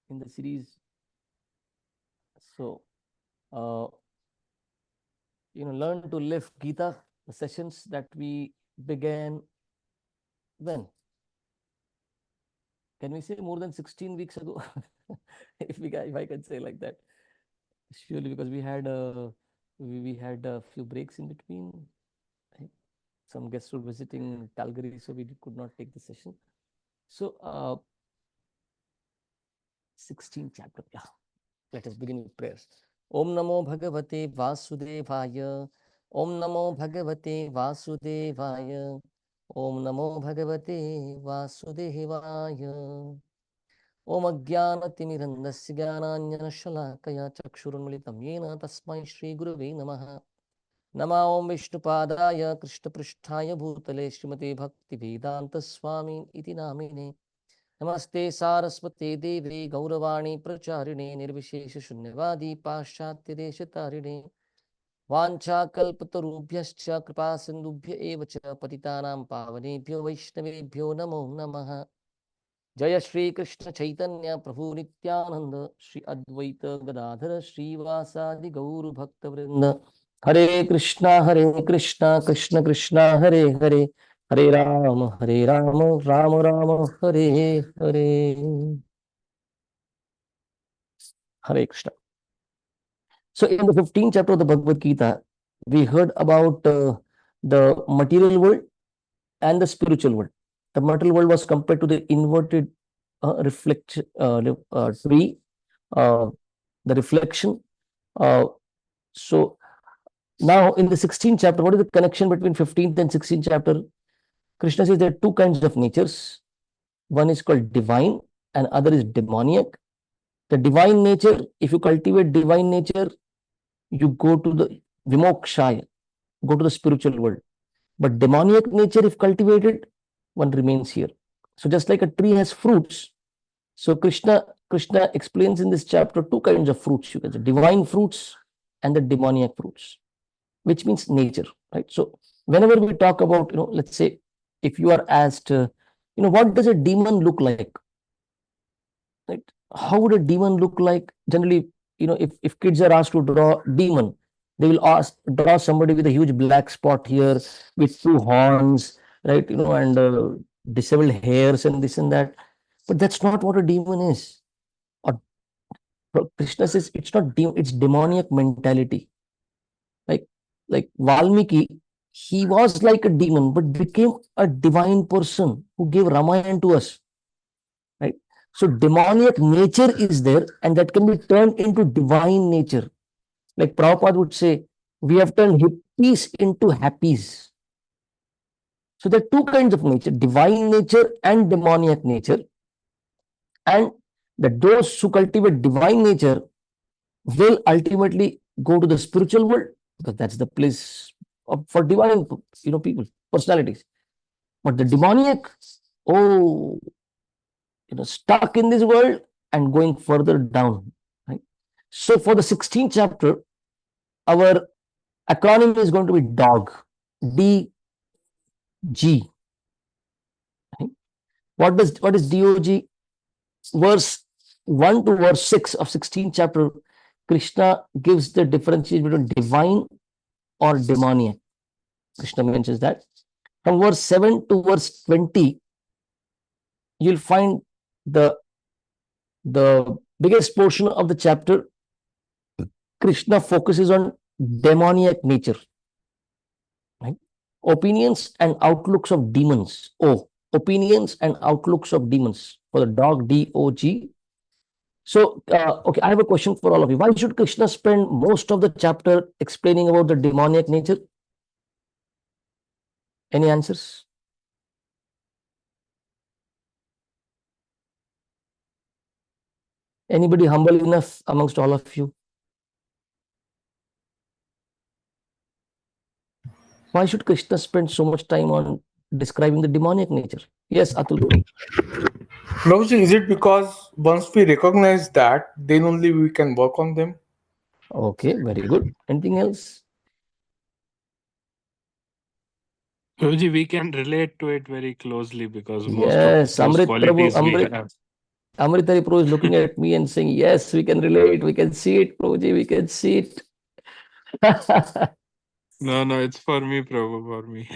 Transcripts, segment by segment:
in the series. So, learn to live Gita, the sessions that we began when? Can we say more than 16 weeks ago? if I can say like that. Surely, because we had a few breaks in between. Right? Some guests were visiting Calgary, so we could not take the session. So, 16th chapter. Yeah. Let us begin with prayers. Om Namo Bhagavate Vasudevaya. Om Namo Bhagavate Vasudevaya. Om Namo Bhagavate Vasudevaya. Om Ajnanatimirandasya Jnananjana Shalakaya Chakshurunmilitam Yena Tasmai Shri Gurave Namaha. Nama Om Vishnupadaya Krishna Pristhaya Bhutale Srimate Bhakti Vedanta Swami Iti Namine. नमस्ते सारस्वते देवे गौरवाणी प्रचारिणे निर्विशेष शून्यवादी पाश्चात्य देश तारिणे वाञ्छाकल्पतरुभ्यश्च कृपा सिन्धुभ्य एव च पतितानां पावनेभ्यो वैष्णवेभ्यो नमो नमः। जय श्री कृष्ण चैतन्य प्रभु नित्यानंद श्री अद्वैत गदाधर श्रीवासादि गौर भक्तवृंद। हरे कृष्णा कृष्ण कृष्णा हरे हरे, हरे Ram Ram Ram Hare Hare. Hare Krishna. So in the 15th chapter of the Bhagavad Gita, we heard about the material world and the spiritual world. The material world was compared to the inverted tree, the reflection. So now in the 16th chapter, what is the connection between 15th and 16th chapter? Krishna says there are two kinds of natures. One is called divine and other is demoniac. The divine nature, if you cultivate divine nature, you go to the vimokshaya, go to the spiritual world. But demoniac nature, if cultivated, one remains here. So just like a tree has fruits, so Krishna explains in this chapter two kinds of fruits. You can say divine fruits and the demoniac fruits, which means nature, right? So whenever we talk about, let's say if you are asked, what does a demon look like? Right? How would a demon look like? Generally, if kids are asked to draw demon, they will draw somebody with a huge black spot here with two horns, right? And disheveled hairs and this and that. But that's not what a demon is. Or Krishna says it's not demon, it's demoniac mentality. Like Valmiki, he was like a demon, but became a divine person who gave Ramayana to us. Right? So demoniac nature is there, and that can be turned into divine nature. Like Prabhupada would say, we have turned hippies into happies. So there are two kinds of nature, divine nature and demoniac nature. And that those who cultivate divine nature will ultimately go to the spiritual world, because that's the place for divine, people, personalities. But the demoniac, oh, stuck in this world and going further down. Right? So for the 16th chapter, our acronym is going to be DOG. D-G. Right? What is DOG? Verse 1 to verse 6 of 16th chapter, Krishna gives the differentiation between divine or demoniac. Krishna mentions that. From verse 7 to verse 20, you'll find the biggest portion of the chapter. Krishna focuses on demoniac nature, right? Opinions and outlooks of demons. Opinions and outlooks of demons for the dog, D-O-G. So, okay, I have a question for all of you. Why should Krishna spend most of the chapter explaining about the demoniac nature? Any answers? Anybody humble enough amongst all of you? Why should Krishna spend so much time on describing the demoniac nature? Yes, Atul. Prabhuji, is it because once we recognize that, then only we can work on them? Okay, very good. Anything else? Prabhuji, we can relate to it very closely because most of Yes, those Amrit Prabhu, qualities we Amrit. have. Amritari Pro is looking at me and saying, yes, we can relate, we can see it, Prabhuji, we can see it. No, no, it's for me, Prabhu, for me.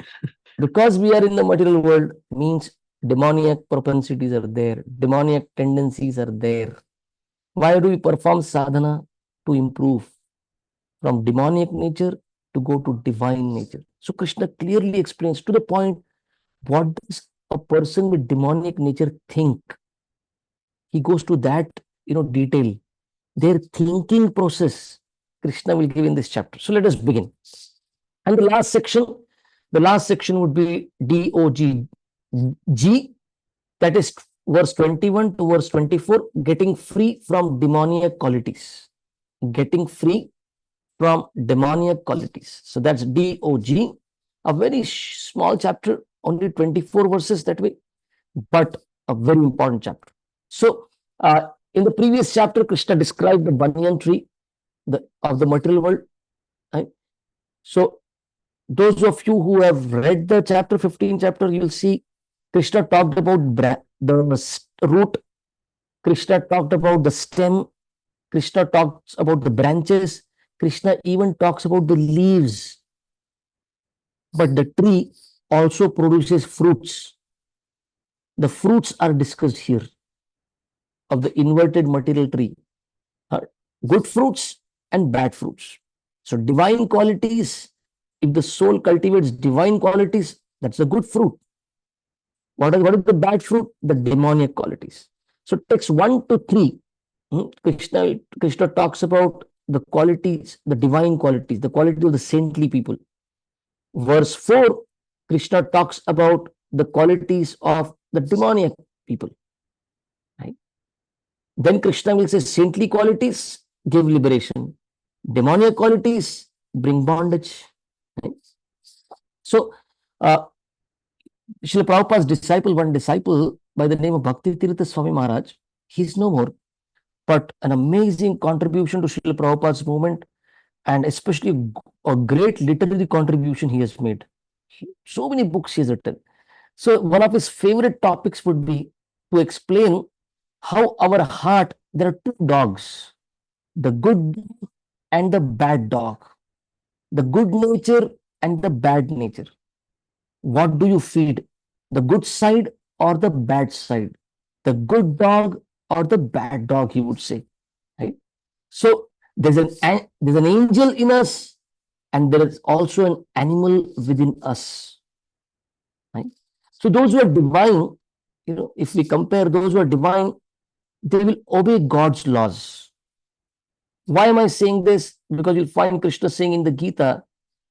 Because we are in the material world means demoniac propensities are there, demoniac tendencies are there. Why do we perform sadhana? To improve from demoniac nature to go to divine nature. So Krishna clearly explains to the point, what does a person with demoniac nature think? He goes to that, detail. Their thinking process, Krishna will give in this chapter. So let us begin. And the last section would be DOG G, that is verse 21 to verse 24, getting free from demoniac qualities. Getting free from demoniac qualities. So that's DOG, a very small chapter, only 24 verses that way, but a very important chapter. So, in the previous chapter, Krishna described the banyan tree of the material world. Right? So, those of you who have read the chapter 15 chapter, you'll see Krishna talked about the root, Krishna talked about the stem, Krishna talks about the branches, Krishna even talks about the leaves. But the tree also produces fruits. The fruits are discussed here of the inverted material tree. Good fruits and bad fruits. So divine qualities, if the soul cultivates divine qualities, that's a good fruit. What is the bad fruit? The demoniac qualities. So text 1 to 3, Krishna talks about the qualities, the divine qualities, the quality of the saintly people. Verse 4, Krishna talks about the qualities of the demoniac people. Right? Then Krishna will say saintly qualities give liberation, demoniac qualities bring bondage. Right? So, Srila Prabhupada's disciple, one disciple by the name of Bhakti Tirtha Swami Maharaj, he's no more, but an amazing contribution to Srila Prabhupada's movement, and especially a great literary contribution he has made. So many books he has written. So one of his favorite topics would be to explain how our heart, there are two dogs, the good dog and the bad dog, the good nature and the bad nature. What do you feed? The good side or the bad side? The good dog or the bad dog, he would say. Right? So there's an angel in us, and there is also an animal within us. Right? So those who are divine, if we compare those who are divine, they will obey God's laws. Why am I saying this? Because you'll find Krishna saying in the Gita,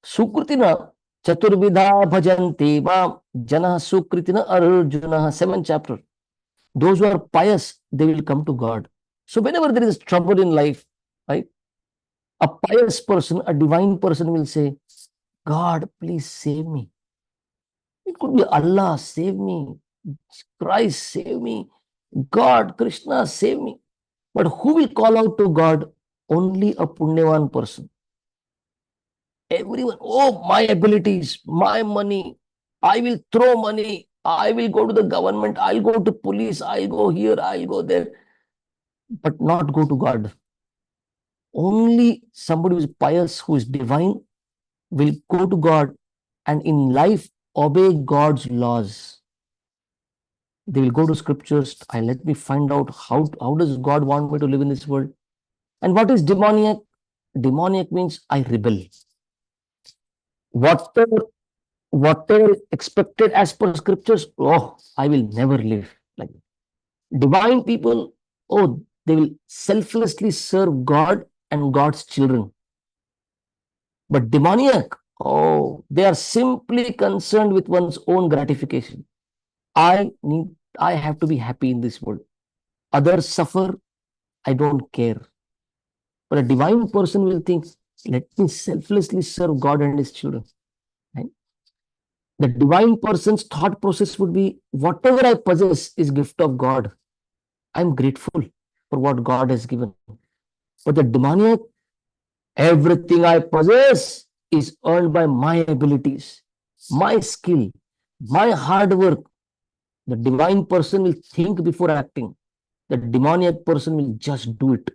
Sukritina Chaturvidha bhajante va jana sukritina arjuna, 7th chapter. Those who are pious, they will come to God. So whenever there is trouble in life, right, a pious person, a divine person will say, God, please save me. It could be Allah, save me. Christ, save me. God, Krishna, save me. But who will call out to God? Only a Punyavan person. Everyone, oh, my abilities, my money, I will throw money, I will go to the government, I'll go to police, I'll go here, I'll go there, but not go to God. Only somebody who is pious, who is divine, will go to God and in life obey God's laws. They will go to scriptures and let me find out how does God want me to live in this world. And what is demoniac? Demoniac means I rebel. Whatever expected as per scriptures, oh, I will never live like that. Divine people, oh, they will selflessly serve God and God's children. But demoniac, oh, they are simply concerned with one's own gratification. I have to be happy in this world. Others suffer, I don't care. But a divine person will think, let me selflessly serve God and his children. Right? The divine person's thought process would be, whatever I possess is gift of God. I'm grateful for what God has given. But the demoniac, everything I possess is earned by my abilities, my skill, my hard work. The divine person will think before acting. The demoniac person will just do it.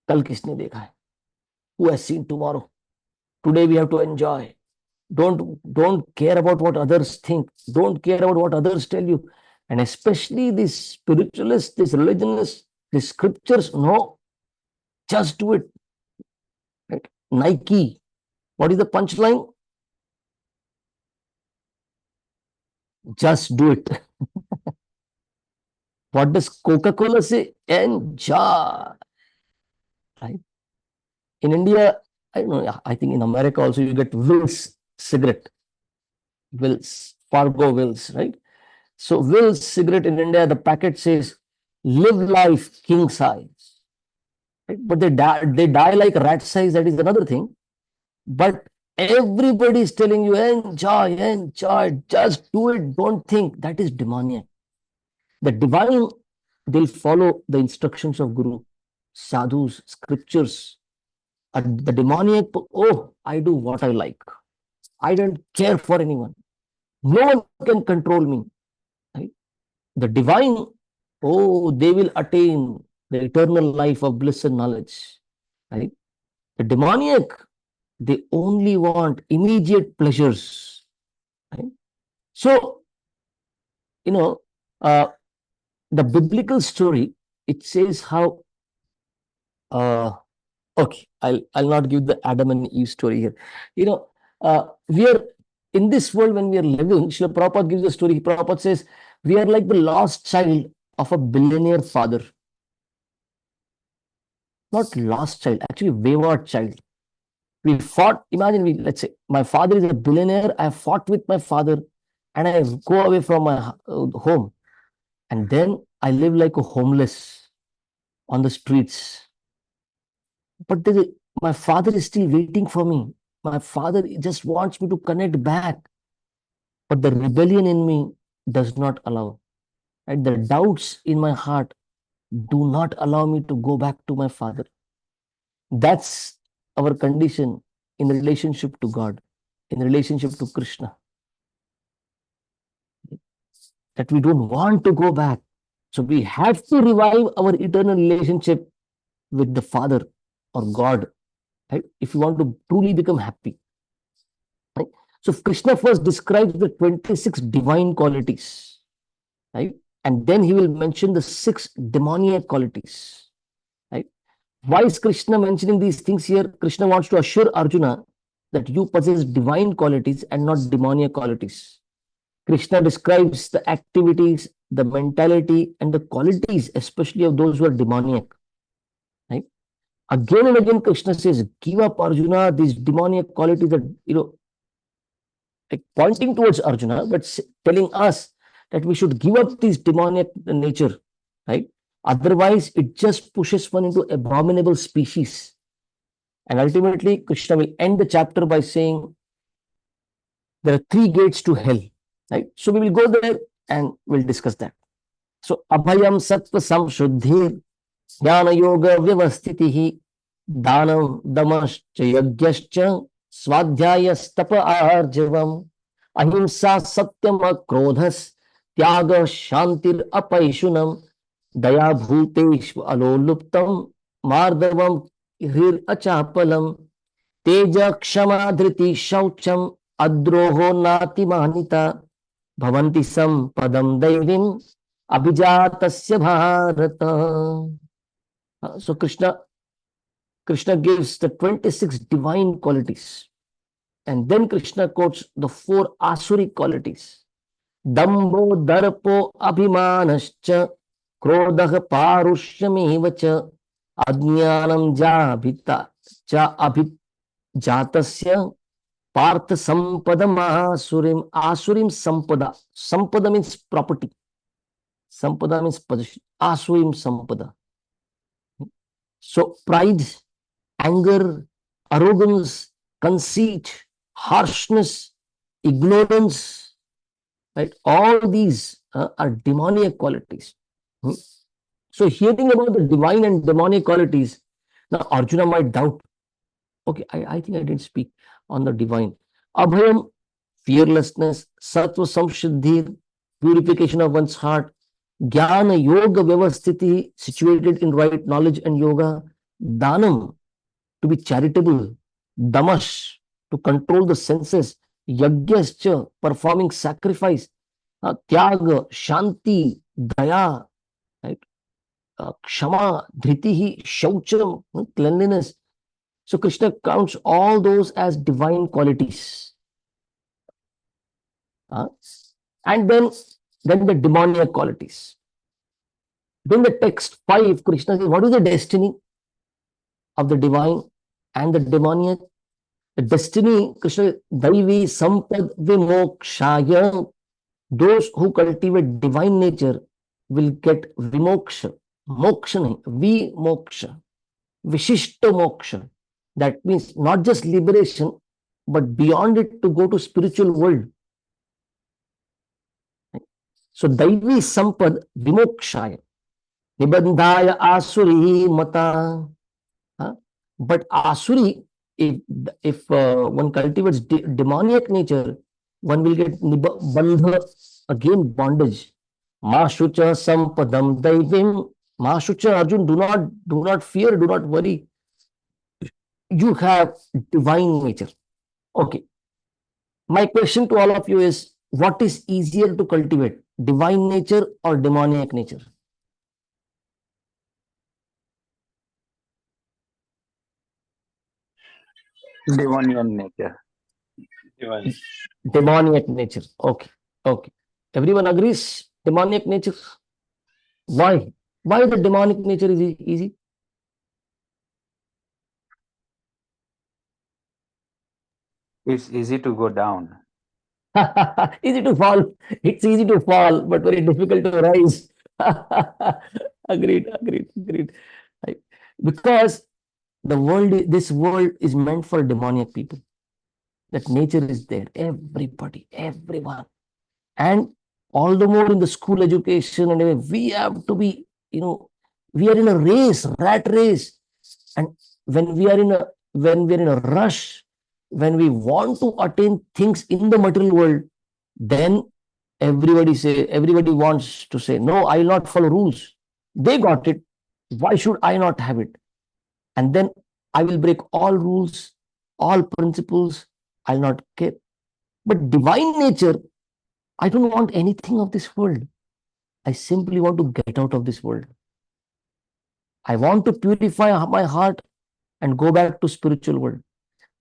कल किसने देखा है? Who has seen tomorrow? Today we have to enjoy. Don't care about what others think. Don't care about what others tell you. And especially these spiritualists, these religionists, these scriptures, no, just do it. Right? Nike, what is the punchline? Just do it. What does Coca-Cola say? Enjoy. Right? In India, I don't know, I think in America also you get Will's cigarette. Will's, Fargo Will's, right? So Will's cigarette in India, the packet says, live life king size. Right? But they die like rat size, that is another thing. But everybody is telling you, enjoy, enjoy, just do it, don't think. That is demoniac. The divine, they'll follow the instructions of Guru, sadhus, scriptures. The demoniac, oh, I do what I like. I don't care for anyone. No one can control me. Right? The divine, oh, they will attain the eternal life of bliss and knowledge. Right? The demoniac, they only want immediate pleasures. Right? So, the biblical story, it says how, okay, I'll not give the Adam and Eve story here. We are in this world when we are living. Srila Prabhupada gives a story. Prabhupada says we are like the lost child of a billionaire father. Not lost child, actually wayward child. We fought. Imagine let's say my father is a billionaire. I fought with my father, and I go away from my home, and then I live like a homeless on the streets. But my father is still waiting for me. My father just wants me to connect back. But the rebellion in me does not allow. Right? The doubts in my heart do not allow me to go back to my father. That's our condition in relationship to God, in relationship to Krishna. That we don't want to go back. So we have to revive our eternal relationship with the Father or God, right? If you want to truly become happy. Right? So Krishna first describes the 26 divine qualities, right? And then he will mention the 6 demoniac qualities. Right? Why is Krishna mentioning these things here? Krishna wants to assure Arjuna that you possess divine qualities and not demoniac qualities. Krishna describes the activities, the mentality, and the qualities, especially of those who are demoniac. Right? Again and again, Krishna says, give up, Arjuna, these demoniac qualities that, like pointing towards Arjuna, but telling us that we should give up this demoniac nature, right? Otherwise, it just pushes one into abominable species. And ultimately, Krishna will end the chapter by saying, there are 3 gates to hell, right? So we will go there and we'll discuss that. So, abhayam sattva samshuddhir, jnana yoga vyavastitihi, danam damascha yagyascha, swadhyaya stapa arjavam, ahimsa satyam akrodhas, tyaga shantir apaishunam, daya bhuteshva aloluptam, mardavam hrir achapalam, teja kshama dhriti shaucham, adroho nati manita, bhavanti sampadam daivim, abhijatasya bharata. So Krishna gives the 26 divine qualities. And then Krishna quotes the 4 asuric qualities. Dambho darpo abhimanascha, krodha parushyamivacha, ajnanam ja abhijatasya, partha sampadam asurim. Asurim sampada. Sampada means property. Sampada means possession. Asurim sampada. So pride, anger, arrogance, conceit, harshness, ignorance, right? All these are demoniac qualities. So hearing about the divine and demoniac qualities, now Arjuna might doubt. Okay, I think I didn't speak on the divine. Abhayam, fearlessness, sattva samshuddhi, purification of one's heart, Jnana yoga vyavasthiti, situated in right knowledge and yoga. Danam, to be charitable. Damash, to control the senses. Yagyascha, performing sacrifice. Tyaga, Shanti, Daya, right? Kshama, Dhritihi, Shaucham, cleanliness. So Krishna counts all those as divine qualities. And then the demoniac qualities. Then the text 5, Krishna says, what is the destiny of the divine and the demoniac? The destiny, Krishna, Daivi Sampad Vimokshaya. Those who cultivate divine nature will get Vimoksha. Moksha nahi, Vimoksha. Vishishta Moksha. That means not just liberation, but beyond it to go to spiritual world. So Daivi Sampad Vimokshaya. Nibandhaya Asuri Mata. But Asuri, if one cultivates demoniac nature, one will get bandha, again bondage. Mashucha Sampadam Daivim. Mashucha Arjun, do not fear, do not worry. You have divine nature. Okay. My question to all of you is, what is easier to cultivate, divine nature or demoniac nature? Demonian nature. Divine. Demoniac nature. Okay. Okay. Everyone agrees? Demoniac nature. Why? Why the demonic nature is easy? It's easy to go down. Easy to fall. It's easy to fall, but very difficult to rise. Agreed, agreed, agreed. Right. Because this world is meant for demoniac people. That nature is there. Everybody, everyone. And all the more in the school education, and we have to be, we are in a race, rat race. And when we are in a rush, when we want to attain things in the material world, then everybody wants to say, no, I will not follow rules. They got it. Why should I not have it? And then I will break all rules, all principles. I'll not care. But divine nature, I don't want anything of this world. I simply want to get out of this world. I want to purify my heart and go back to spiritual world.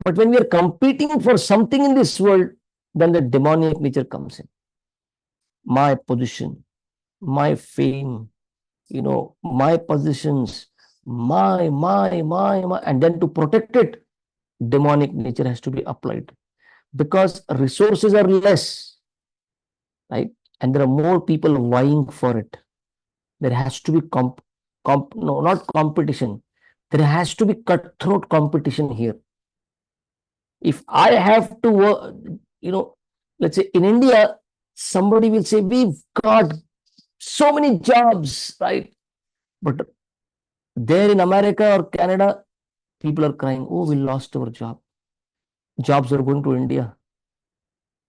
But when we are competing for something in this world, then the demoniac nature comes in. My position, my fame, my positions, my, and then to protect it, demonic nature has to be applied because resources are less, right? And there are more people vying for it. There has to be no, not competition. There has to be cutthroat competition here. If I have to work, let's say in India, somebody will say, we've got so many jobs, right? But there in America or Canada, people are crying, oh, we lost our job. Jobs are going to India.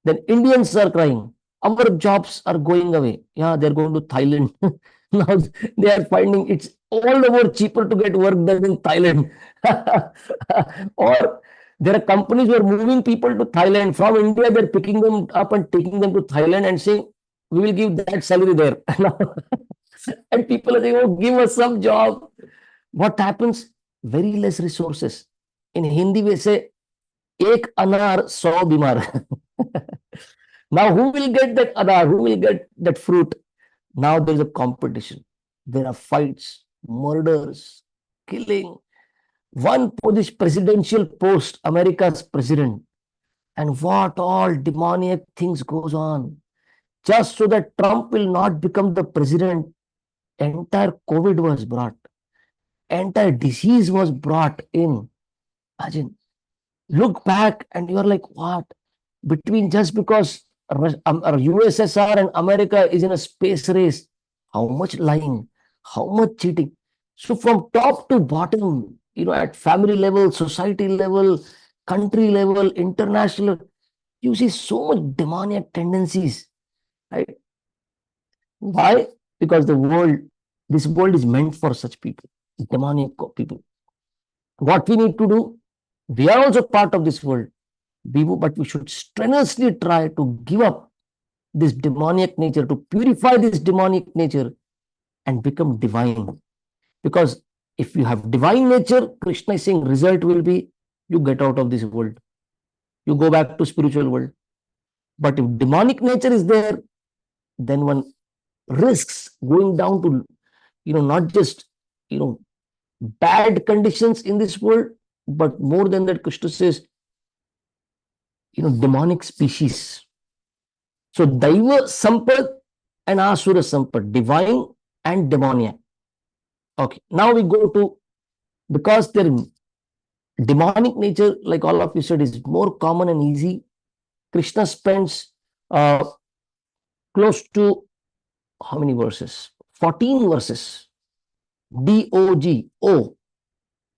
Then Indians are crying, our jobs are going away. Yeah, they're going to Thailand. Now they are finding it's all the more cheaper to get work done in Thailand. Or there are companies who are moving people to Thailand. From India, they're picking them up and taking them to Thailand and saying, we will give that salary there. And people are saying, oh, give us some job. What happens? Very less resources. In Hindi, we say, ek anar, 100 bimar. Now, who will get that anar? Who will get that fruit? Now there is a competition. There are fights, murders, killing. One presidential post, America's president, and what all demoniac things goes on. Just so that Trump will not become the president, entire COVID was brought. Entire disease was brought in. Imagine. Look back and you're like, what? Just because USSR and America is in a space race, how much lying, how much cheating. So from top to bottom, at family level, society level, country level, international, you see so much demoniac tendencies, right? Why? because this world is meant for such people, demonic people. What we need to do, we are also part of this world, but we should strenuously try to give up this demoniac nature, to purify this demonic nature and become divine. Because if you have divine nature, Krishna is saying result will be you get out of this world. You go back to spiritual world. But if demonic nature is there, then one risks going down to, not just, bad conditions in this world, but more than that, Krishna says, demonic species. So Daiva Sampat and Asura Sampat, divine and demoniac. Okay, now we go to, because their demonic nature, like all of you said, is more common and easy. Krishna spends close to how many verses? 14 verses. D-O-G, O,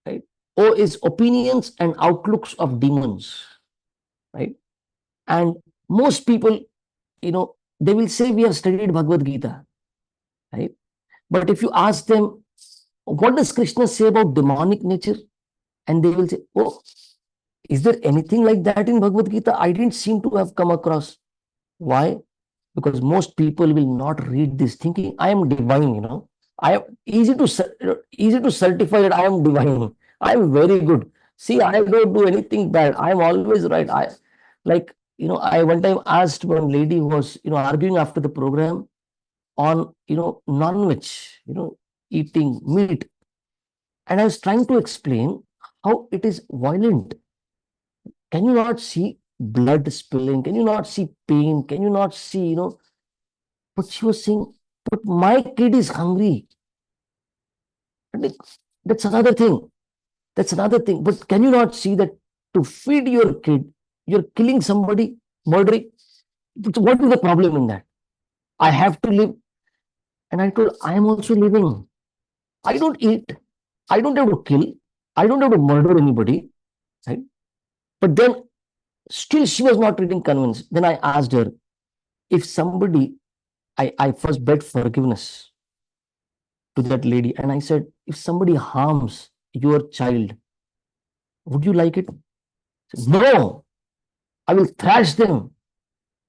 right? O is opinions and outlooks of demons, right? And most people, they will say we have studied Bhagavad Gita, right? But if you ask them, what does Krishna say about demonic nature? And they will say, oh, is there anything like that in Bhagavad Gita? I didn't seem to have come across. Why? Because most people will not read this thinking, I am divine, I am easy to certify that I am divine. I am very good. See, I don't do anything bad. I am always right. I one time asked one lady who was, arguing after the program on, non-veg, eating meat. And I was trying to explain how it is violent. Can you not see blood spilling? Can you not see pain? Can you not see, But she was saying, but my kid is hungry. That's another thing. That's another thing. But can you not see that to feed your kid, you're killing somebody, murdering? What is the problem in that? I have to live. And I told, I am also living. I don't eat. I don't have to kill. I don't have to murder anybody. Right? But then still she was not really convinced. Then I asked her, if somebody, I first begged forgiveness to that lady. And I said, if somebody harms your child, would you like it? She said, no, I will thrash them.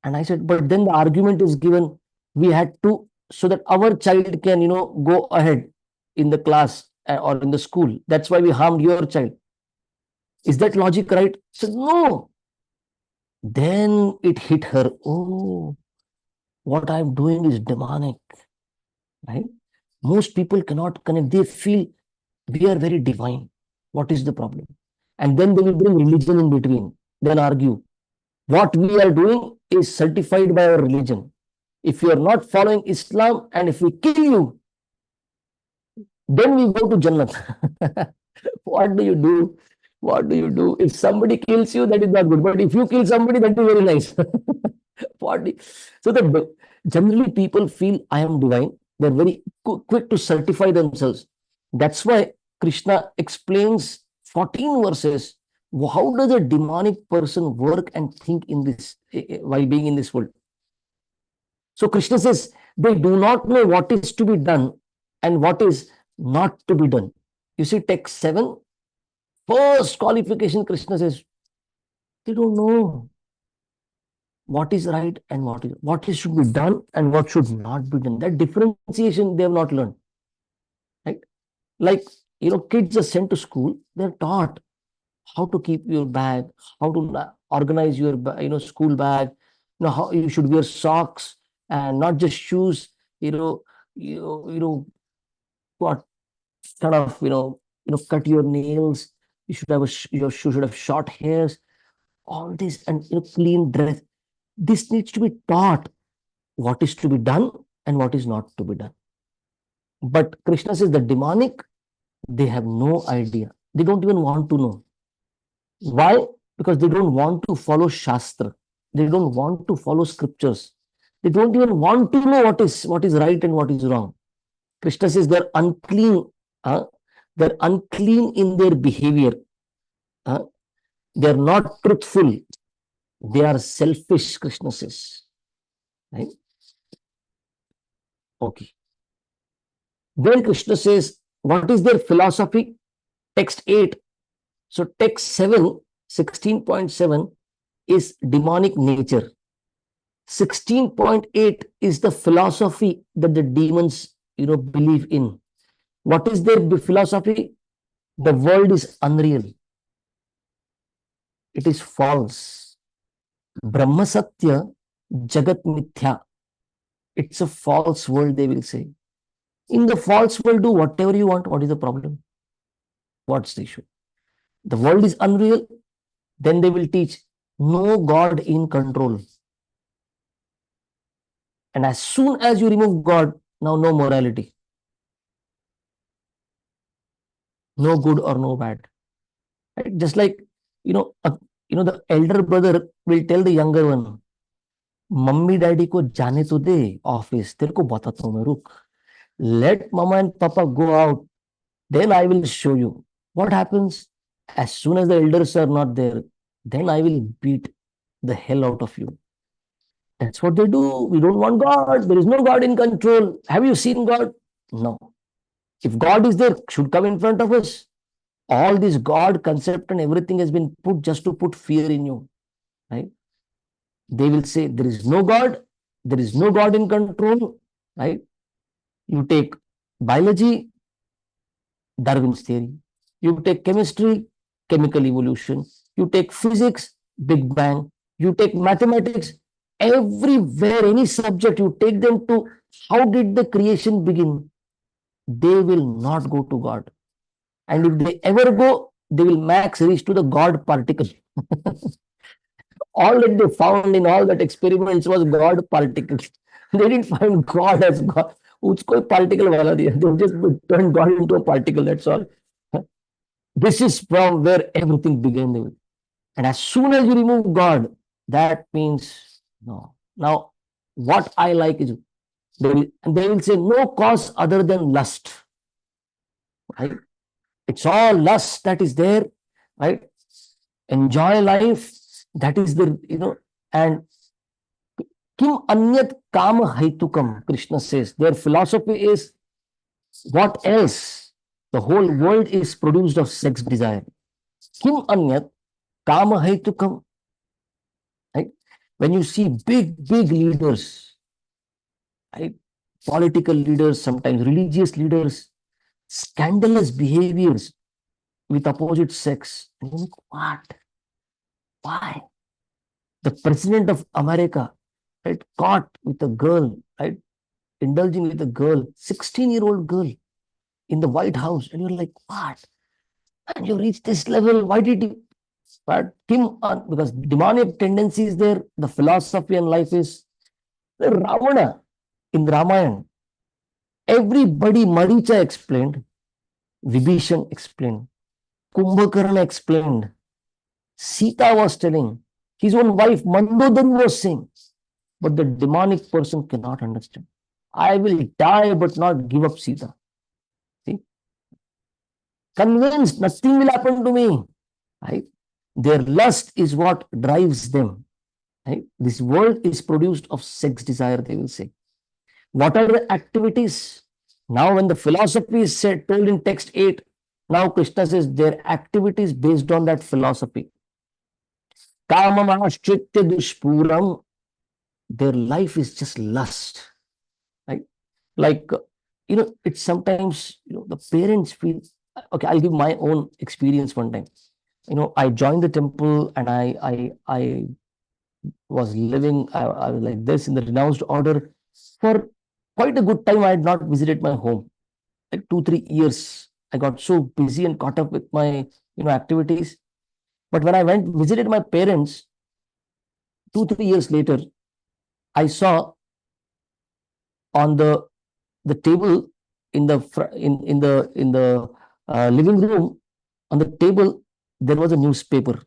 And I said, but then the argument is given, we had to, so that our child can, go ahead in the class or in the school. That's why we harmed your child. Is that logic right? She said, no. Then it hit her. Oh, what I'm doing is demonic, right? Most people cannot connect. They feel we are very divine. What is the problem? And then they will bring religion in between, then argue. What we are doing is certified by our religion. If you are not following Islam and if we kill you, then we go to Jannat. What do you do? What do you do? If somebody kills you, that is not good. But if you kill somebody, that is very nice. So generally people feel I am divine. They're very quick to certify themselves. That's why Krishna explains 14 verses. How does a demonic person work and think in this while being in this world? So Krishna says they do not know what is to be done and what is not to be done. You see, text 7, first qualification, Krishna says they don't know what is right and what is should be done and what should not be done. That differentiation they have not learned. Right? Like, kids are sent to school, they're taught how to keep your bag, how to organize your, school bag, how you should wear socks and not just shoes, what kind of, cut your nails. You should have your shoe should have short hairs, all this, and clean dress. This needs to be taught what is to be done and what is not to be done. But Krishna says the demonic, they have no idea. They don't even want to know. Why? Because they don't want to follow Shastra. They don't want to follow scriptures. They don't even want to know what is right and what is wrong. Krishna says they're unclean. They're unclean in their behavior. They're not truthful. They are selfish, Krishna says. Right? Okay. Then Krishna says, what is their philosophy? Text 8. So text 7, 16.7 is demonic nature. 16.8 is the philosophy that the demons, believe in. What is their philosophy? The world is unreal. It is false. Brahma Satya, Jagat Mithya. It's a false world, they will say. In the false world, do whatever you want. What is the problem? What's the issue? The world is unreal. Then they will teach no God in control. And as soon as you remove God, now no morality. No good or no bad. Right? Just like, the elder brother will tell the younger one, mummy daddy को जाने तो दे office, तेरे को बताता हूं मैं, रुक. Let mama and papa go out, then I will show you. What happens? As soon as the elders are not there, then I will beat the hell out of you. That's what they do. We don't want God. There is no God in control. Have you seen God? No. If God is there, should come in front of us. All this God concept and everything has been put just to put fear in you. Right? They will say there is no God. There is no God in control. Right? You take biology, Darwin's theory. You take chemistry, chemical evolution. You take physics, Big Bang. You take mathematics, everywhere, any subject, you take them to how did the creation begin? They will not go to God. And if they ever go, they will max reach to the God particle. All that they found in all that experiments was God particles. They didn't find God as God. उसको particle वाला दिया. They just turned God into a particle, that's all. This is from where everything began. And as soon as you remove God, that means no. Now, what I like is they will say no cause other than lust. Right? It's all lust that is there. Right? Enjoy life. That is the, and Kim Anyat Kama Haitukam, Krishna says. Their philosophy is what else? The whole world is produced of sex desire. Kim Anyat Kama Haitukam. Right? When you see big leaders, right? Political leaders, sometimes religious leaders, scandalous behaviors with opposite sex. And you think, what? Why? The president of America, right, caught with a girl, right, indulging with a girl, 16-year-old girl in the White House. And you're like, what? And you reach this level. Why did you? But because demonic tendency is there, the philosophy and life is the Ravana in Ramayana. Everybody, Maricha explained, Vibhishan explained, Kumbhakarna explained, Sita was telling, his own wife Mandodari was saying, but the demonic person cannot understand. I will die but not give up Sita. See? Convinced nothing will happen to me. Right? Their lust is what drives them. Right? This world is produced of sex desire, they will say. What are the activities? Now, when the philosophy is said, told in text 8, now Krishna says their activities based on that philosophy. Kamamashchitya dushpuram, their life is just lust. Right? Like, it's sometimes, the parents feel, okay, I'll give my own experience one time. I joined the temple and I was living, I was like this in the renounced order for quite a good time. I had not visited my home, like 2-3 years. I got so busy and caught up with my, activities. But when I visited my parents, 2-3 years later, I saw on the table in the living room, on the table there was a newspaper,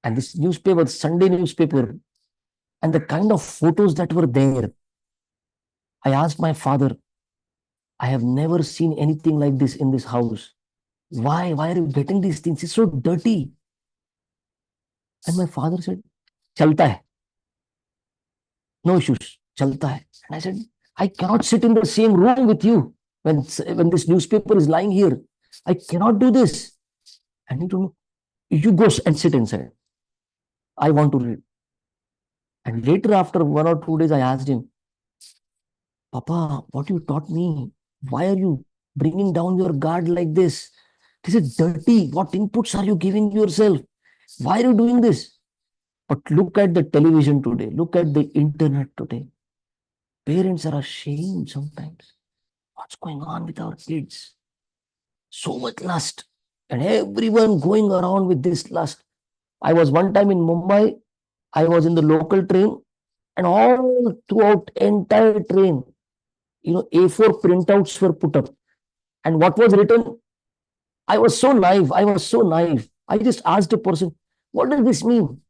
and this newspaper, Sunday newspaper, and the kind of photos that were there. I asked my father, I have never seen anything like this in this house. Why are you getting these things? It's so dirty. And my father said, Chalta hai. No issues. Chalta hai. And I said, I cannot sit in the same room with you. when this newspaper is lying here, I cannot do this. And he told me, you go and sit inside. I want to read. And later, after 1 or 2 days, I asked him, Papa, what you taught me? Why are you bringing down your guard like this? This is dirty. What inputs are you giving yourself? Why are you doing this? But look at the television today. Look at the internet today. Parents are ashamed sometimes. What's going on with our kids? So much lust. And everyone going around with this lust. I was one time in Mumbai. I was in the local train. And all throughout entire train, A4 printouts were put up. And what was written? I was so naive. I just asked a person, what does this mean?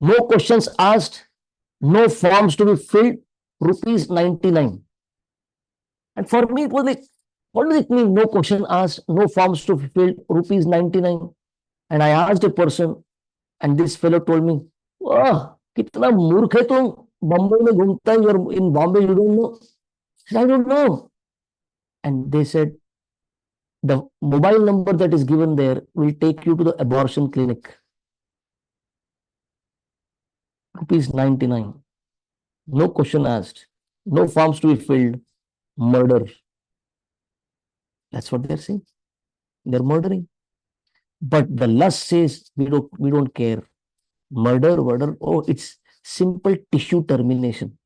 No questions asked, no forms to be filled, rupees 99. And for me, it was like, what does it mean? No question asked, no forms to be filled, rupees 99. And I asked a person, and this fellow told me, "Wow, kitna murkh hai tum? Bombay mein ghumta hai, you're in Bombay, you don't know." I said, I don't know. And they said, the mobile number that is given there will take you to the abortion clinic. Rupees 99. No question asked. No forms to be filled. Murder. That's what they're saying. They're murdering. But the lust says we don't care. Murder. Oh, it's simple tissue termination.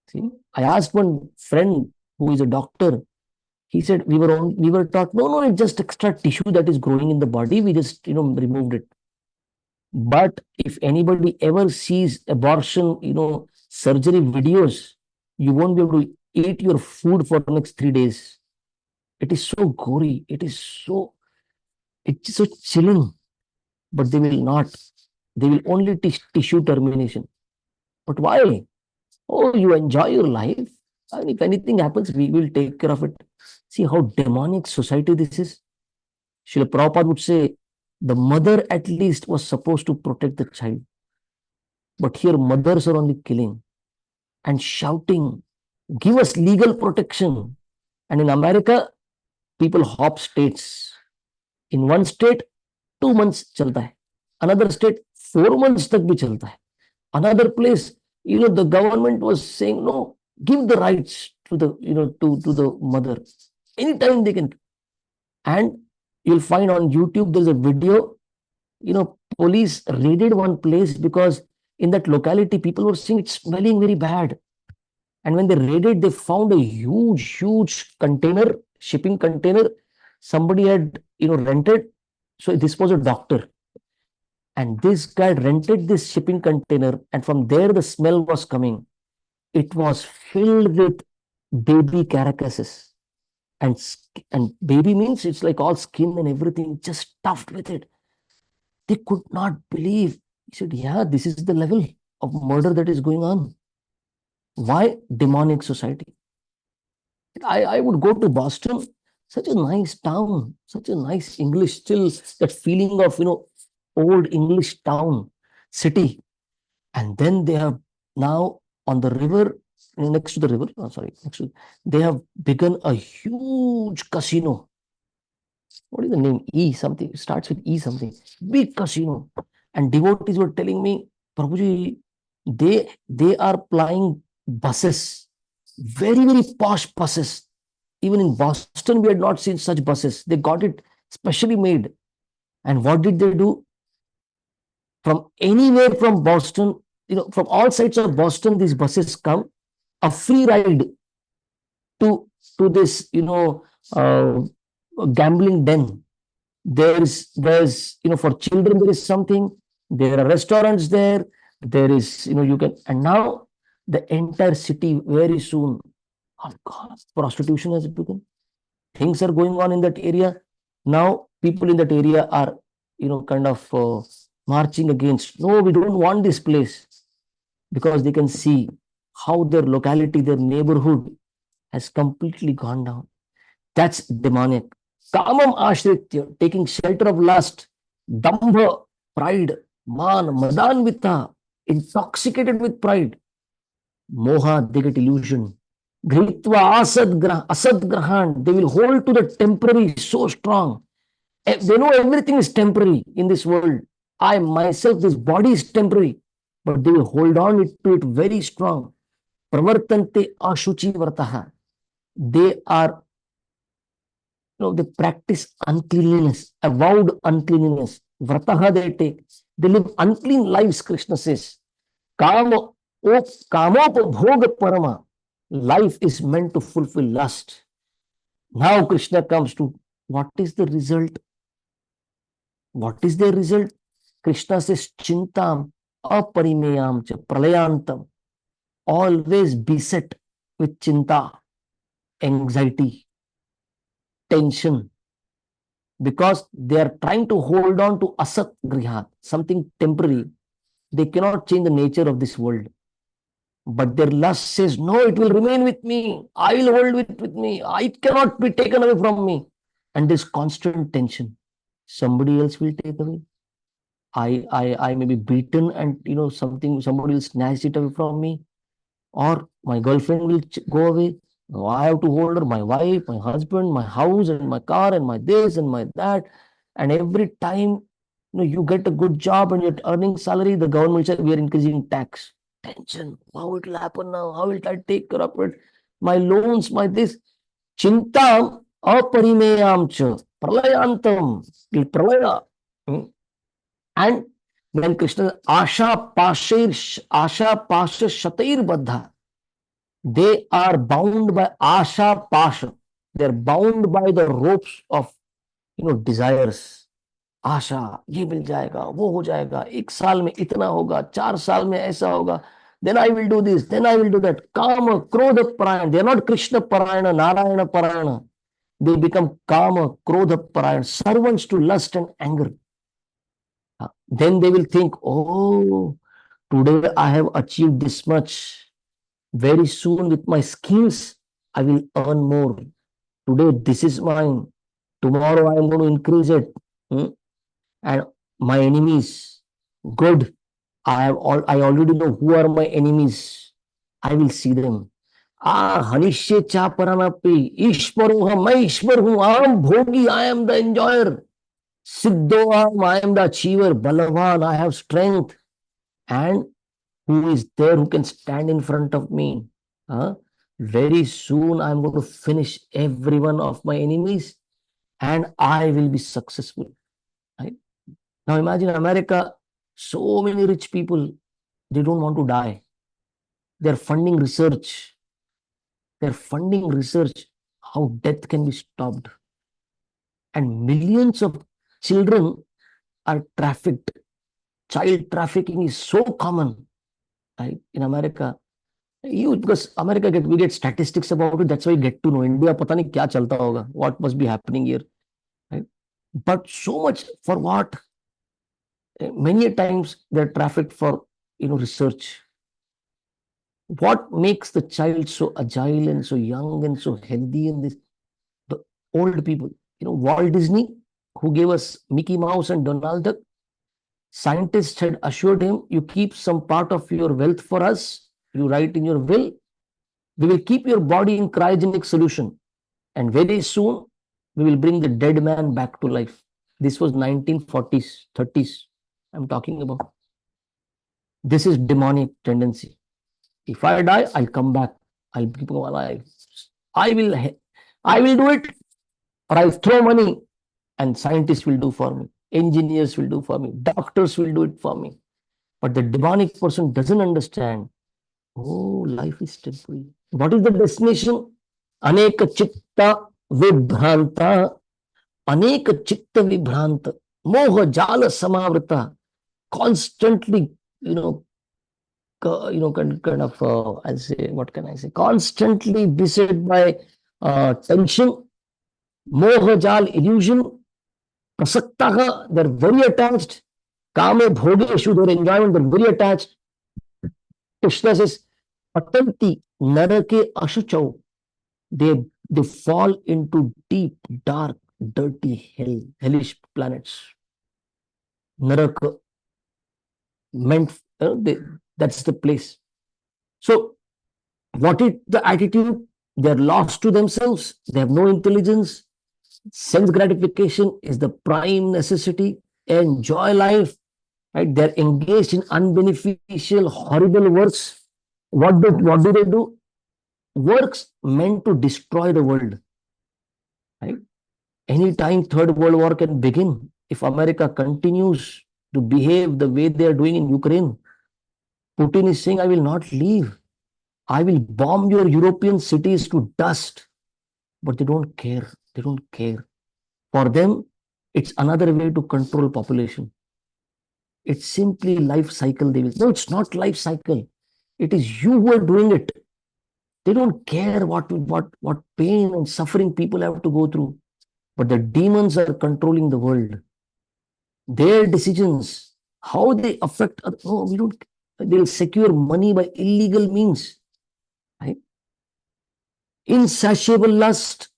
See, I asked one friend who is a doctor. He said we were taught, no, it's just extra tissue that is growing in the body. We just removed it. But if anybody ever sees abortion, surgery videos, you won't be able to eat your food for the next 3 days. It is so gory. It's so chilling. But they will not. They will only teach tissue termination. But why? Oh, you enjoy your life. And if anything happens, we will take care of it. See how demonic society this is. Srila Prabhupada would say, the mother at least was supposed to protect the child. But here mothers are only killing and shouting, give us legal protection. And in America, people hop states. In one state, 2 months chalta hai. Another state, 4 months tak bhi chalta hai. Another place, the government was saying, no, give the rights to the, to the mother. Anytime they can. And you'll find on YouTube, there's a video, police raided one place because in that locality, people were saying it's smelling very bad. And when they raided, they found a huge container, shipping container. Somebody had, rented. So this was a doctor. And this guy rented this shipping container. And from there, the smell was coming. It was filled with baby carcasses. And baby means it's like all skin and everything, just stuffed with it. They could not believe. He said, yeah, this is the level of murder that is going on. Why? Demonic society. I would go to Boston, such a nice town, such a nice English, still that feeling of, old English town, city. And then they have now on the river, next to the river, they have begun a huge casino. What is the name? E something. It starts with E something. Big casino. And devotees were telling me, Prabhuji, they are plying buses, very, very posh buses. Even in Boston, we had not seen such buses. They got it specially made. And what did they do? From anywhere from Boston, from all sides of Boston, these buses come, a free ride to this, gambling den. There's, for children, there is something. There are restaurants there. There is, you can, and now the entire city very soon, oh God, prostitution has begun. Things are going on in that area. Now people in that area are, kind of marching against. No, we don't want this place, because they can see how their locality, their neighborhood has completely gone down. That's demonic. Kamam ashritya, taking shelter of lust, dambha, pride, man, madanvita, intoxicated with pride. Moha, they get illusion. Gritva asadgrahan. They will hold to the temporary so strong. They know everything is temporary in this world. I myself, this body is temporary, but they will hold on to it very strong. Pravartante ashuchi vartaha. They are, they practice uncleanliness, avowed uncleanliness. Vrataha they take. They live unclean lives, Krishna says. Kamopabhoga parama. Life is meant to fulfill lust. Now Krishna comes to what is the result? What is the result? Krishna says, Chintam aparimeyam cha pralayantam. Always beset with chinta, anxiety, tension, because they are trying to hold on to asat grihat, something temporary. They cannot change the nature of this world. But their lust says, no, it will remain with me. I will hold it with me. It cannot be taken away from me. And there's constant tension. Somebody else will take away. I may be beaten and somebody will snatch it away from me, or my girlfriend will go away. No, I have to hold her, my wife, my husband, my house, and my car, and my this and my that. And every time you get a good job and you're earning salary, the government says we are increasing tax. Tension. How it will happen now? How will I take care of it? My loans, my this. Chintam aparimeyam cha pralayantam. Pralaya. And when Krishna Asha Pasha Shatair Baddha, they are bound by Asha Pasha. They are bound by the ropes of desires. आशा ये मिल जाएगा, वो हो जाएगा, 1 साल में इतना होगा, 4 साल में ऐसा होगा, then I will do this, then I will do that. Kama, Krodha Parayana. They are not Krishna Parayana, Narayana Parayana. They become Kama, Krodha Parayana, servants to lust and anger. Then they will think, oh, today I have achieved this much. Very soon with my skills, I will earn more. Today, this is mine. Tomorrow, I am going to increase it. And my enemies, good. I already know who are my enemies. I will see them. Hanishye cha paranapi. Ishwaroham, I Ishwar hu. Am bhogi, I am the enjoyer. Siddhoham, I am the achiever. Balavan, I have strength. And who is there who can stand in front of me? Very soon I am going to finish every one of my enemies and I will be successful. Right? Now imagine America, so many rich people, they don't want to die. They're funding research. They're funding research how death can be stopped. And millions of children are trafficked. Child trafficking is so common, right, in America. Because America we get statistics about it, that's why we get to know. India, pata nahi kya chalta hoga, what must be happening here, right? But so much for what? Many times they're trafficked for research. What makes the child so agile and so young and so healthy in this? The old people. Walt Disney, who gave us Mickey Mouse and Donald Duck, scientists had assured him, you keep some part of your wealth for us, you write in your will, we will keep your body in cryogenic solution. And very soon, we will bring the dead man back to life. This was 1940s, 30s, I'm talking about. This is demonic tendency. If I die, I'll come back. I'll keep him alive. I will do it, or I'll throw money, and scientists will do for me. Engineers will do for me. Doctors will do it for me. But the demonic person doesn't understand. Oh, life is temporary. What is the destination? Aneka chitta vibhranta. Aneka chitta vibhranta. Moha jala samavrita. Constantly, kind of, I'll say, what can I say? Constantly beset by tension, moha jal, illusion, prasaktaha, they're very attached. Kame bhogeshu, their enjoyment, they're very attached. Krishna says, patanti narake ashuchau. They fall into deep, dark, dirty hellish planets. Naraka meant, that's the place. So, what is the attitude? They're lost to themselves. They have no intelligence. Sense gratification is the prime necessity. Enjoy life, right? They're engaged in unbeneficial, horrible works. What do they do? Works meant to destroy the world, right? Anytime Third World War can begin if America continues to behave the way they are doing in Ukraine. Putin is saying, I will not leave. I will bomb your European cities to dust. But they don't care. They don't care. For them, it's another way to control population. It's simply life cycle. They will. No, it's not life cycle. It is you who are doing it. They don't care what pain and suffering people have to go through. But the demons are controlling the world. Their decisions, how they affect others. No, we don't. They'll secure money by illegal means. Right? Insatiable lust,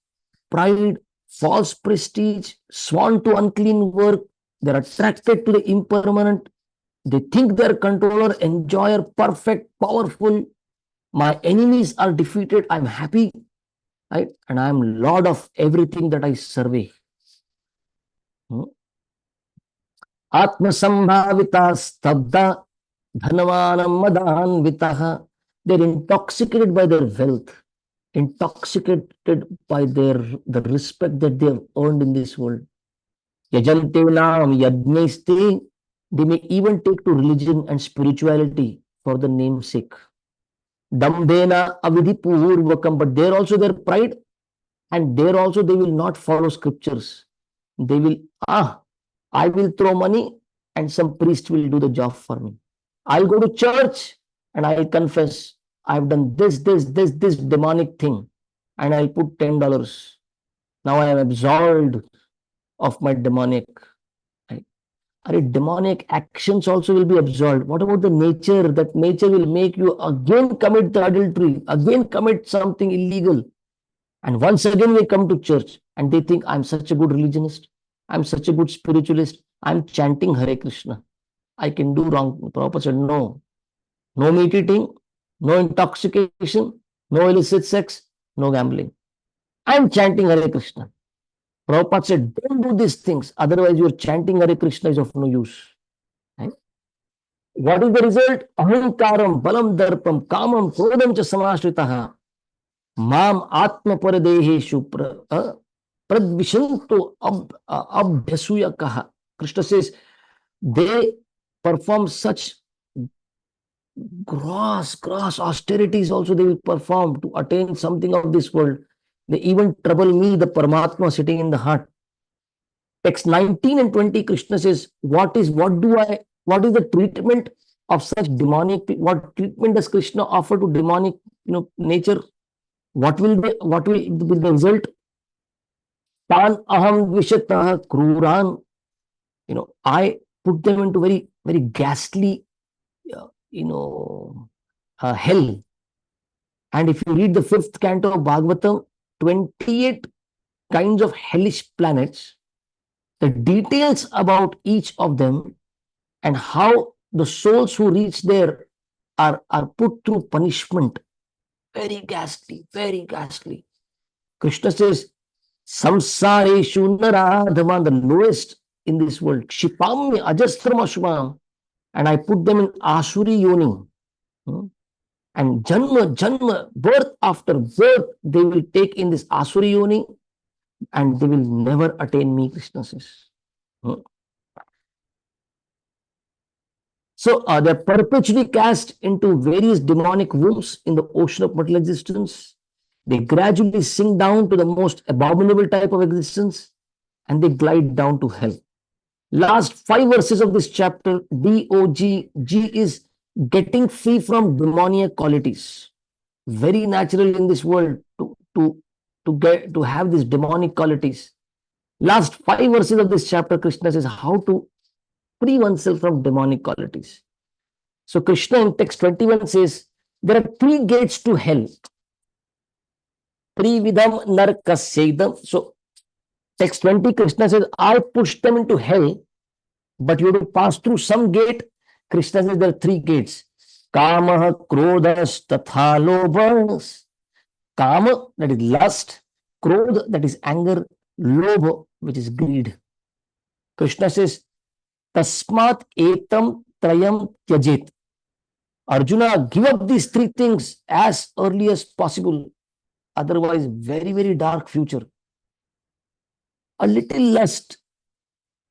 pride, false prestige, sworn to unclean work. They're attracted to the impermanent. They think they're controller, enjoyer, perfect, powerful. My enemies are defeated. I'm happy. Right? And I'm lord of everything that I survey. Atmasambhavita stabda dhanvanam madanvitaha. They're intoxicated by their wealth, intoxicated by the respect that they have earned in this world. Yajante nam yajnaiste. They may even take to religion and spirituality for the name's sake. Dambena avidhipurvakam. But there also their pride, and there also they will not follow scriptures. They will, I will throw money and some priest will do the job for me. I'll go to church and I'll confess, I've done this demonic thing, and I'll put $10. Now I am absolved of my demonic. Right? Demonic actions also will be absolved. What about the nature? That nature will make you again commit the adultery, again commit something illegal. And once again we come to church and they think, I'm such a good religionist. I'm such a good spiritualist. I'm chanting Hare Krishna. I can do wrong. Prabhupada said, no. No meat eating, no intoxication, no illicit sex, no gambling. I'm chanting Hare Krishna. Prabhupada said, don't do these things. Otherwise, your chanting Hare Krishna is of no use. Right? What is the result? Ahankaram, balam darpam, kamam, krodam cha samashritaha. Mam atma paradeheshu pradvishanto abhyasuyakaha. Krishna says, they perform such gross austerities also they will perform to attain something of this world. They even trouble me, the Paramatma sitting in the heart. Text 19 and 20, Krishna says, what is the treatment of such demonic, what treatment does Krishna offer to demonic, nature? What will be the result? Tan aham vishatah kruran. I put them into very, very ghastly, hell. And if you read the 5th canto of Bhagavatam, 28 kinds of hellish planets, the details about each of them and how the souls who reach there are put through punishment. Very ghastly, very ghastly. Krishna says, samsareshu naradhaman, the lowest in this world, kshipamya ajastramashvam, and I put them in asuri yoni. And janma, birth after birth, they will take in this asuri yoni, and they will never attain me, Krishna says. So they're perpetually cast into various demonic wombs in the ocean of material existence. They gradually sink down to the most abominable type of existence, and they glide down to hell. Last 5 verses of this chapter, D-O-G, G is getting free from demoniac qualities. Very natural in this world to have these demonic qualities. Last 5 verses of this chapter, Krishna says how to free oneself from demonic qualities. So Krishna in text 21 says, there are 3 gates to hell. Trividam narkasyaidam. So text 20, Krishna says, I pushed them into hell, but you have to pass through some gate. Krishna says there are 3 gates. Kamaha, Krodhas, Tatha, Lobhas. Kama, that is lust, Krodha, that is anger, Lobha, which is greed. Krishna says, Tasmat etam trayam tyajet. Arjuna, give up these three things as early as possible. Otherwise, very, very dark future. A little lust,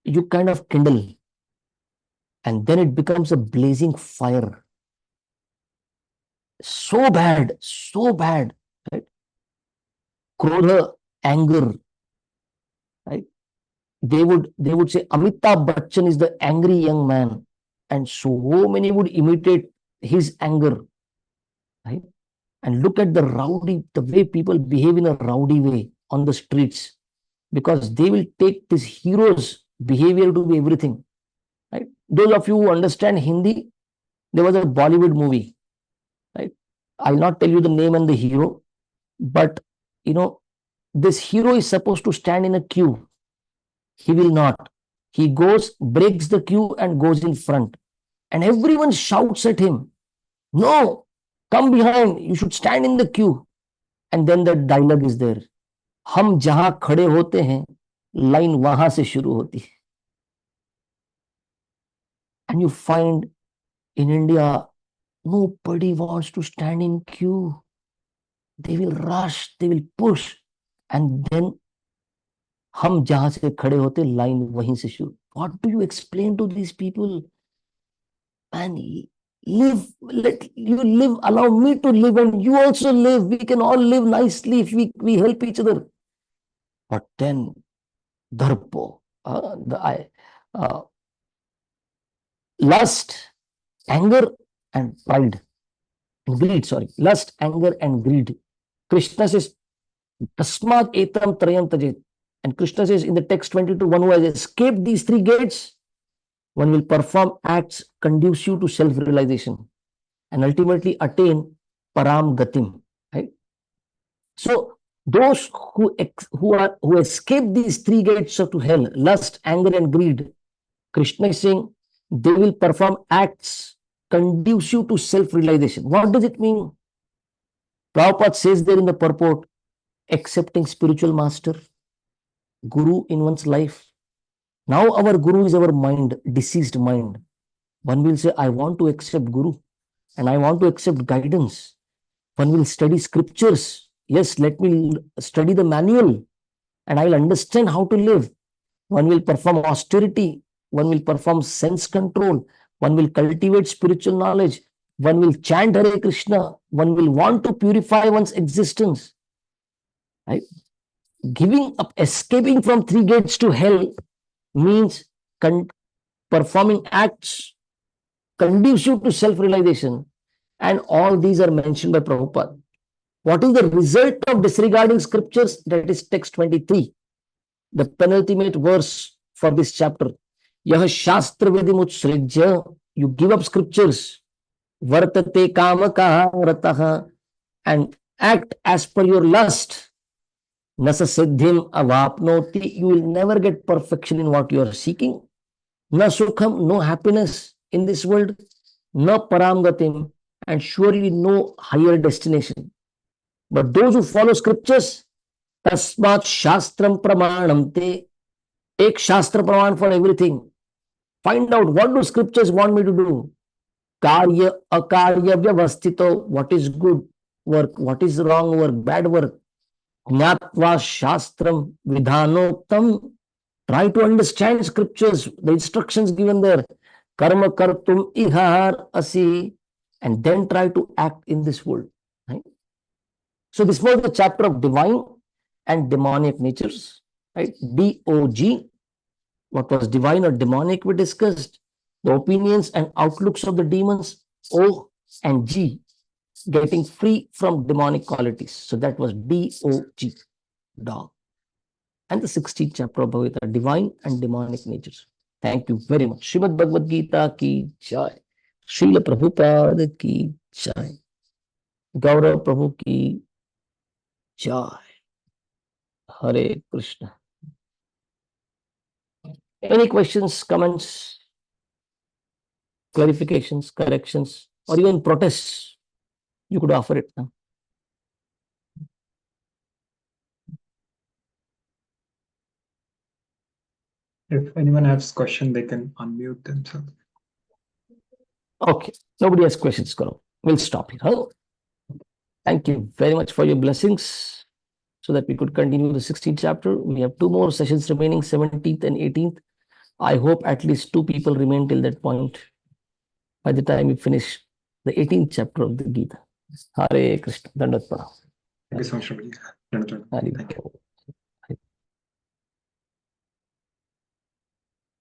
you kind of kindle, and then it becomes a blazing fire. So bad, right? Krodha, anger, right? They would say Amitabh Bachchan is the angry young man, and so many would imitate his anger, right? And look at the way people behave in a rowdy way on the streets, because they will take this hero's behavior to be everything, right? Those of you who understand Hindi, there was a Bollywood movie, right? I'll not tell you the name and the hero, but this hero is supposed to stand in a queue. He will not. He goes, breaks the queue and goes in front. And everyone shouts at him, no, come behind, you should stand in the queue. And then the dialogue is there. हम जहां खड़े होते हैं, line वहां से शुरू होती है. And you find in India, nobody wants to stand in queue. They will rush, they will push. And then हम जहां से खड़े होते, line वहीं से शुरू. What do you explain to these people? And live, let you live, allow me to live, and you also live. We can all live nicely if we help each other. But then, dharpo, lust, anger, and pride, greed. Sorry, lust, anger, and greed. Krishna says, "Tasmat etam trayam tajet." And Krishna says in the text 22, one who has escaped these three gates, one will perform acts conducive to self-realization and ultimately attain param gatim. Right? So those who escape these three gates of to hell, lust, anger, and greed, Krishna is saying they will perform acts conducive to self-realization. What does it mean? Prabhupada says there in the purport, accepting spiritual master, guru in one's life. Now our guru is our mind, deceased mind. One will say, I want to accept guru and I want to accept guidance. One will study scriptures. Yes, let me study the manual and I'll understand how to live. One will perform austerity. One will perform sense control. One will cultivate spiritual knowledge. One will chant Hare Krishna. One will want to purify one's existence. Right? Giving up, escaping from three gates to hell means performing acts conducive to self-realization. And all these are mentioned by Prabhupada. What is the result of disregarding scriptures? That is text 23, the penultimate verse for this chapter. Yah shastra vidimutsrijya, you give up scriptures, vartate kamakaha rataha, and act as per your lust. Nasa siddhim avapnoti, you will never get perfection in what you are seeking. Na sukham, no happiness in this world. Na paramgatim, and surely no higher destination. But those who follow scriptures, tasmat shastram pramanam te, take shastra praman for everything. Find out what do scriptures want me to do. Karya, akarya, vyavastito, what is good work, what is wrong work, bad work. Jnatva shastram vidhanoktam, try to understand scriptures, the instructions given there. Karma kartum ihar asi, and then try to act in this world. Right? So this was the chapter of divine and demonic natures. Right? DOG, what was divine or demonic we discussed. The opinions and outlooks of the demons. O and G, getting free from demonic qualities. So that was DOG, dog. And the 16th chapter of Bhagavad Gita, divine and demonic natures. Thank you very much. Srimad Bhagavad Gita ki jai. Srila Prabhupada ki jai. Gaurav Prabhu ki jai. Hare Krishna. Any questions, comments, clarifications, corrections, or even protests? You could offer it now. If anyone has question, they can unmute themselves. Okay, nobody has questions, Gaurav. We'll stop here. Huh? Thank you very much for your blessings so that we could continue the 16th chapter. We have two more sessions remaining, 17th and 18th. I hope at least two people remain till that point by the time we finish the 18th chapter of the Gita. Hare Krishna. Dandavat Pranam. Thank you so much, Prabhuji. Hare Thank you. Krishna.